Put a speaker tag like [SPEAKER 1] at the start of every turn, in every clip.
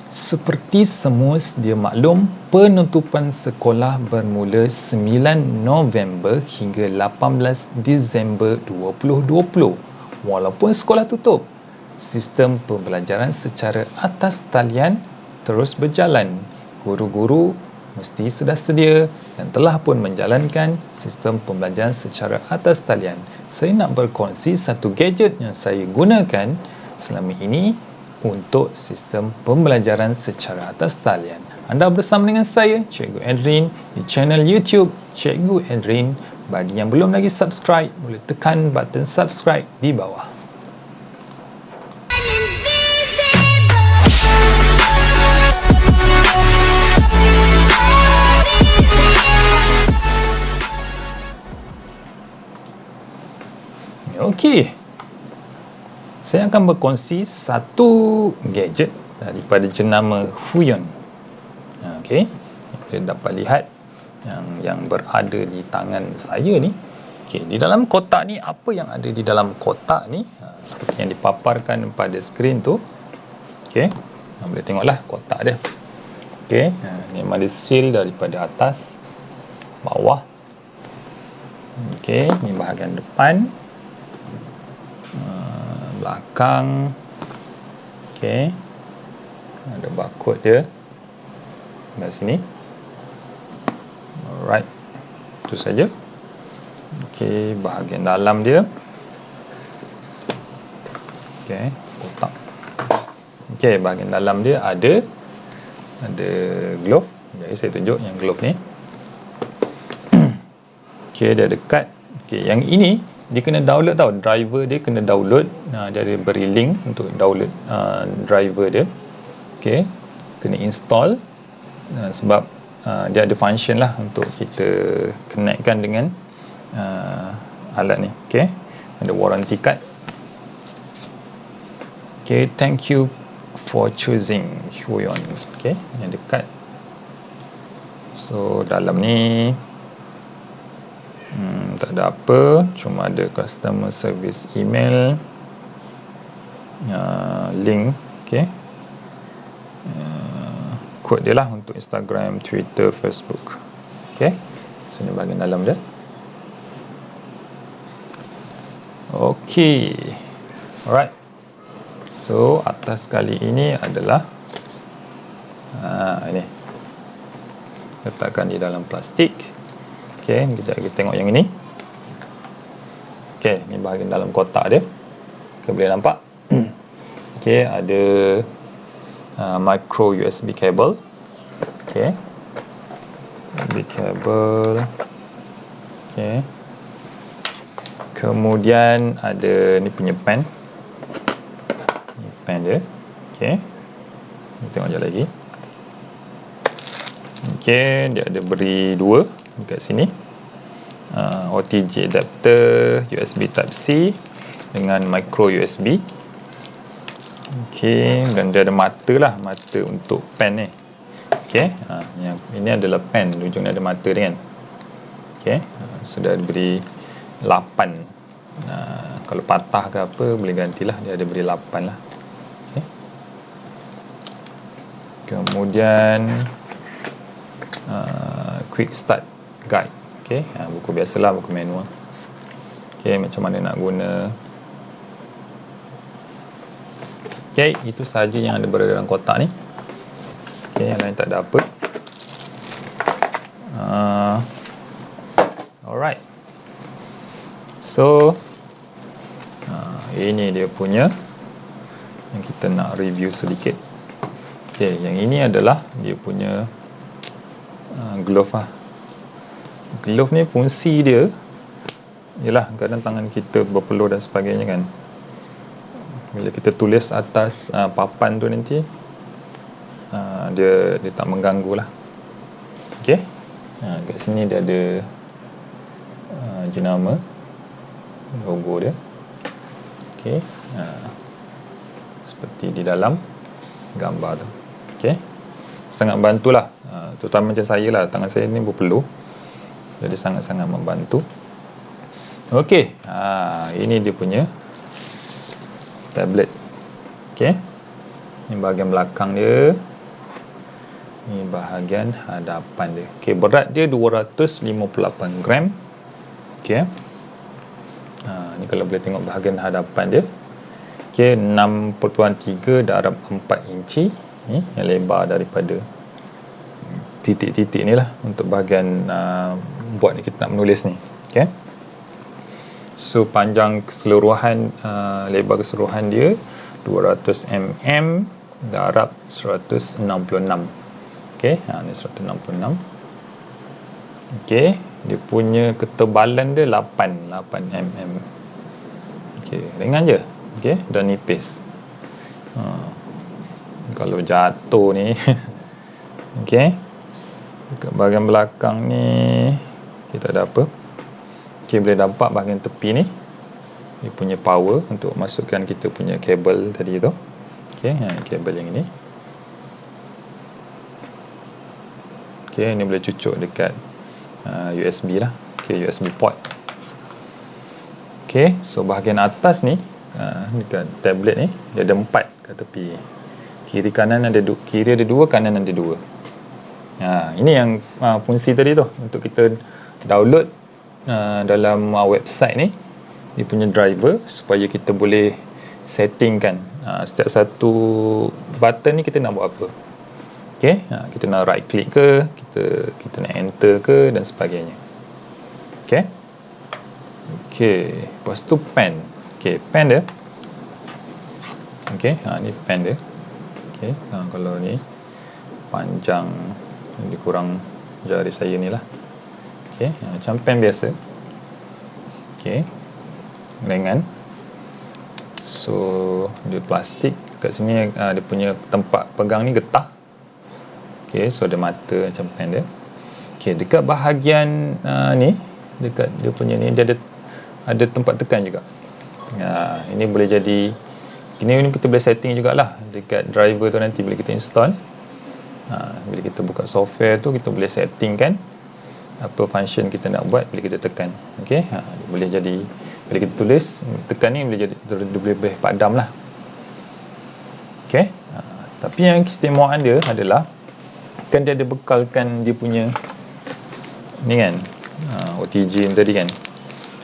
[SPEAKER 1] Seperti semua sedia maklum, penutupan sekolah bermula 9 November hingga 18 Disember 2020. Walaupun sekolah tutup, sistem pembelajaran secara atas talian terus berjalan. Guru-guru mesti sudah sedia dan telah pun menjalankan sistem pembelajaran secara atas talian. Saya nak berkongsi satu gadget yang saya gunakan selama ini untuk sistem pembelajaran secara atas talian. Anda bersama dengan saya, Cikgu Edrin, di channel YouTube Cikgu Edrin. Bagi yang belum lagi subscribe, boleh tekan button subscribe di bawah. Okey. Saya akan berkongsi satu gadget daripada jenama Huion. Okey, kita dapat lihat yang berada di tangan saya ni. Okey, di dalam kotak ni, apa yang ada di dalam kotak ni, seperti yang dipaparkan pada skrin tu. Okey, boleh tengoklah kotak dia. Okey, ni memang ada seal daripada atas bawah. Okey, ni bahagian depan, belakang. Okey, ada barcode dia kat sini. Alright, itu saja. Okey, bahagian dalam dia. Okey, kotak. Okey, bahagian dalam dia ada glove. Jadi saya tunjuk yang glove ni. Okey, dia ada kad. Okey, yang ini dia kena download tau, driver dia kena download. Dia ada beri link untuk download driver dia. Okey, kena install sebab dia ada function lah untuk kita connectkan dengan alat ni. Okey, ada warranty card. Okey, thank you for choosing Huion. Okey, ni ada card. So dalam ni tak ada apa, cuma ada customer service email, link. Okey, kod dia lah untuk Instagram, Twitter, Facebook. Okey, so ni bahagian dalam dia. Okey, alright. So atas kali ini adalah ini, letakkan di dalam plastik. Okey, kita tengok yang ini. Okey, ni bahagian dalam kotak dia. Okay, boleh nampak. Okey, ada micro USB cable. Okey, USB cable. Okey, kemudian ada ni punya pen. Ni pen dia. Okey, kita tengok je lagi. Okey, dia ada beri dua dekat sini. OTG adapter, USB Type-C dengan micro USB. Okey, dan dia ada mata lah, mata untuk pen ni. Okey, yang ini adalah pen, ujungnya ada mata dia kan. Okey, sudah beri 8. Kalau patah ke apa boleh gantilah, dia ada beri 8 lah. Okey, kemudian quick start guide. Okey, buku biasalah, buku manual. Okey, macam mana nak guna. Okey, itu sahaja yang ada berada dalam kotak ni. Okey, yang lain tak ada apa. Alright. So ini dia punya yang kita nak review sedikit. Okey, yang ini adalah dia punya glove lah. Glove ni fungsi dia ialah kadang tangan kita berpeluh dan sebagainya kan. Bila kita tulis atas papan tu nanti dia tak mengganggu lah. Okey, kat sini dia ada jenama, logo dia. Okey, seperti di dalam gambar tu. Okey, sangat bantulah, terutama macam saya lah, tangan saya ni berpeluh, jadi sangat-sangat membantu. Okey, ini dia punya tablet. Okey, ini bahagian belakang dia. Ini bahagian hadapan dia. Okey, berat dia 258 gram. Okey. Ni kalau boleh tengok bahagian hadapan dia. Okey, 6.3 darab 4 inci. Ni yang lebar daripada titik-titik ni lah untuk bahagian buat ni kita nak menulis ni. Okey. So panjang keseluruhan, lebar keseluruhan dia 200 mm darab 166. Okey, ni 166. Okey, dia punya ketebalan dia 8 mm. Okey, ringan je. Okey, dan nipis. Kalau jatuh ni okey, dekat bahagian belakang ni kita ada apa? Okey, boleh nampak bahagian tepi ni dia punya power untuk masukkan kita punya kabel tadi tu. Okey, kabel yang ini. Okey, ni boleh cucuk dekat USB lah. Okey, USB port. Okey, so bahagian atas ni dekat tablet ni dia ada 4 kat tepi. Kiri kanan ada kiri ada 2, kanan ada 2. Ini yang fungsi tadi tu untuk kita download dalam website ni dia punya driver supaya kita boleh settingkan setiap satu button ni kita nak buat apa. Okey, kita nak right click ke, kita nak enter ke dan sebagainya. Okey. Okey, lepas tu pen. Okey, pen dia. Okey, ni pen dia. Okey, kalau ni panjang lebih kurang jari saya ni lah. Okey, macam pen biasa. Okey, ringan. So dia plastik. Kat sini dia punya tempat pegang ni getah. Okey, so ada mata macam pen dia. Okey, dekat bahagian ni, dekat dia punya ni dia ada tempat tekan juga. Ini boleh jadi, ini kita boleh setting jugalah dekat driver tu nanti bila kita install. Bila kita buka software tu kita boleh setting kan apa function kita nak buat bila kita tekan. Okey, boleh jadi bila kita tulis tekan ni boleh jadi boleh padam lah. Okey, tapi yang keistimewaan dia adalah kan dia ada bekalkan dia punya ni kan, OTG tadi kan.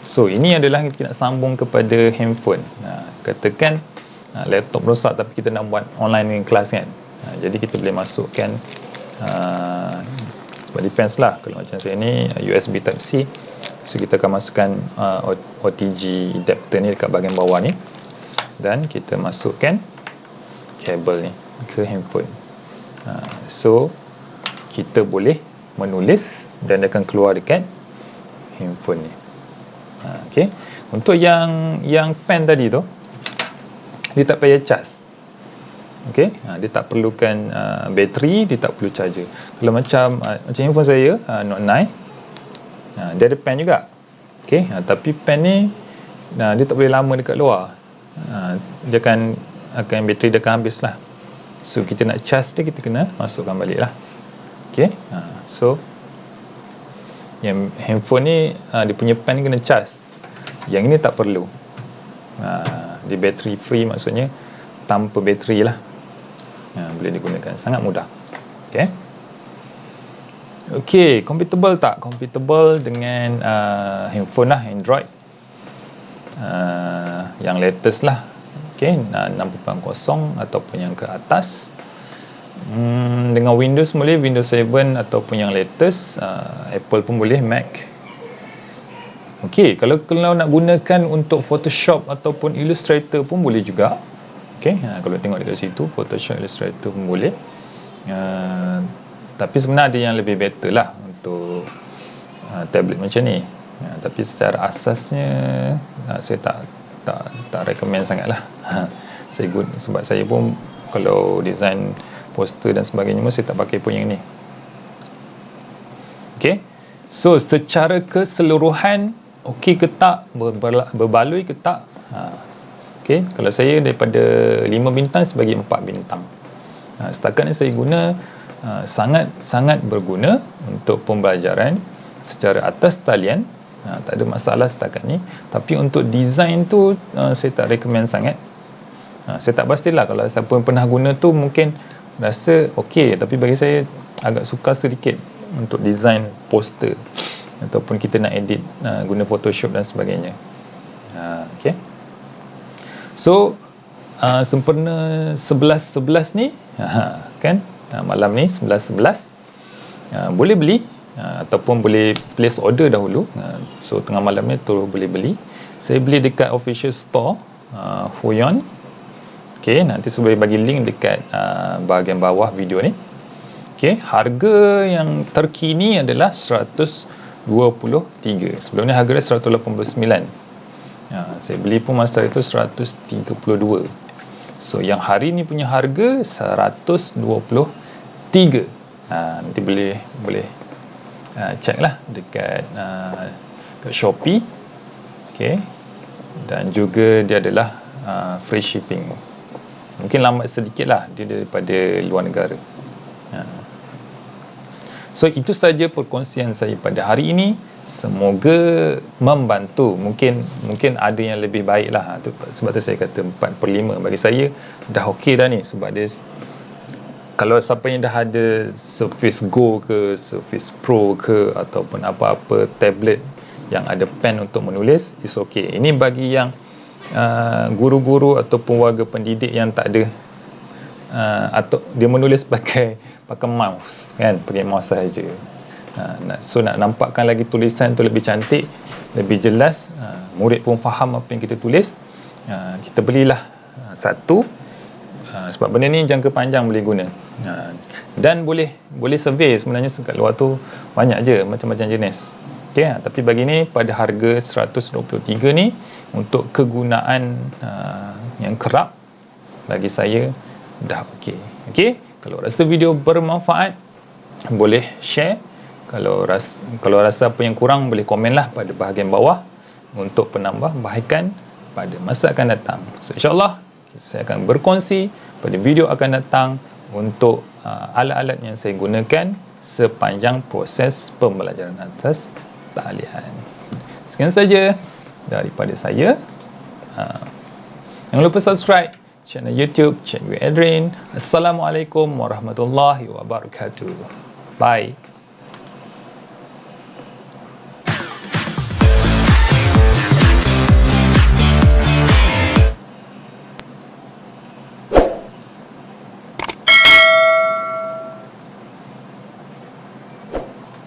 [SPEAKER 1] So ini adalah kita nak sambung kepada handphone. Katakan laptop rosak tapi kita nak buat online class kan. Jadi kita boleh masukkan depends lah. Kalau macam saya ni USB type C, so kita akan masukkan OTG adapter ni dekat bahagian bawah ni dan kita masukkan kabel ni ke handphone. So kita boleh menulis dan akan keluar dekat handphone ni. Okey, untuk yang pen tadi tu dia tak payah charge. Okey, dia tak perlukan bateri, dia tak perlu charger. Kalau macam handphone saya Note 9, dia ada pen juga. Okey, tapi pen ni dia tak boleh lama dekat luar. Dia akan bateri dia akan habis lah. So kita nak charge dia, kita kena masukkan balik lah. Okey, so yang handphone ni dia punya pen ni kena charge. Yang ini tak perlu. Dia battery free, maksudnya tanpa bateri lah. Boleh digunakan, sangat mudah. Okey. Okey, compatible tak? Compatible dengan handphone lah, Android yang latest lah. Okey, 6.0 ataupun yang ke atas. Dengan Windows boleh, Windows 7 ataupun yang latest. Apple pun boleh, Mac. Okey, kalau nak gunakan untuk Photoshop ataupun Illustrator pun boleh juga. Okey, kalau tengok dekat situ Photoshop, Illustrator pun boleh. Tapi sebenarnya ada yang lebih better lah untuk tablet macam ni. Tapi secara asasnya saya tak recommend sangat lah. Sebab saya pun kalau design poster dan sebagainya pun saya tak pakai pun yang ni. Okey, so secara keseluruhan okey ke tak, berbaloi ke tak? Okey, kalau saya daripada 5 bintang saya bagi 4 bintang. Setakat ni saya guna sangat berguna untuk pembelajaran secara atas talian. Tak ada masalah setakat ni. Tapi untuk design tu saya tak recommend sangat. Saya tak pastilah, kalau siapa yang pernah guna tu mungkin rasa okey, tapi bagi saya agak sukar sedikit untuk design poster ataupun kita nak edit guna Photoshop dan sebagainya. Okay. So sempena 11.11 ni kan, malam ni 11.11 boleh beli ataupun boleh place order dahulu. So tengah malam ni terus boleh beli. Saya beli dekat official store Huion. Okay, nanti saya boleh bagi link dekat bahagian bawah video ni. Okay, harga yang terkini adalah 123. Sebelum ni harga dia 189. Saya beli pun masa itu 132. So yang hari ni punya harga 123. Nanti boleh check lah dekat Shopee. Okay. Dan juga dia adalah free shipping. Mungkin lambat sedikit lah dia daripada luar negara. So itu saja perkongsian saya pada hari ini. Semoga membantu. Mungkin ada yang lebih baik lah. Sebab tu saya kata 4/5 bagi saya dah okey dah ni. Sebab dia, kalau siapa yang dah ada Surface Go ke, Surface Pro ke, ataupun apa-apa tablet yang ada pen untuk menulis, is okey. Ini bagi yang guru-guru ataupun warga pendidik yang tak ada atau dia menulis pakai mouse kan, pakai mouse sahaja. So nak nampakkan lagi tulisan tu lebih cantik, lebih jelas, murid pun faham apa yang kita tulis, kita belilah satu, sebab benda ni jangka panjang boleh guna. Dan boleh survey sebenarnya kat luar tu banyak je macam-macam jenis. Okay, tapi bagi ni pada harga 123 ni untuk kegunaan yang kerap, bagi saya dah okey. Okey, kalau rasa video bermanfaat boleh share. Kalau rasa apa yang kurang boleh komen lah pada bahagian bawah untuk penambahbaikan pada masa akan datang. So insyaAllah saya akan berkongsi pada video akan datang untuk alat-alat yang saya gunakan sepanjang proses pembelajaran atas talian. Sekian saja daripada saya. Jangan lupa subscribe channel YouTube Cikgu Adrian. Assalamualaikum warahmatullahi wabarakatuh. Bye.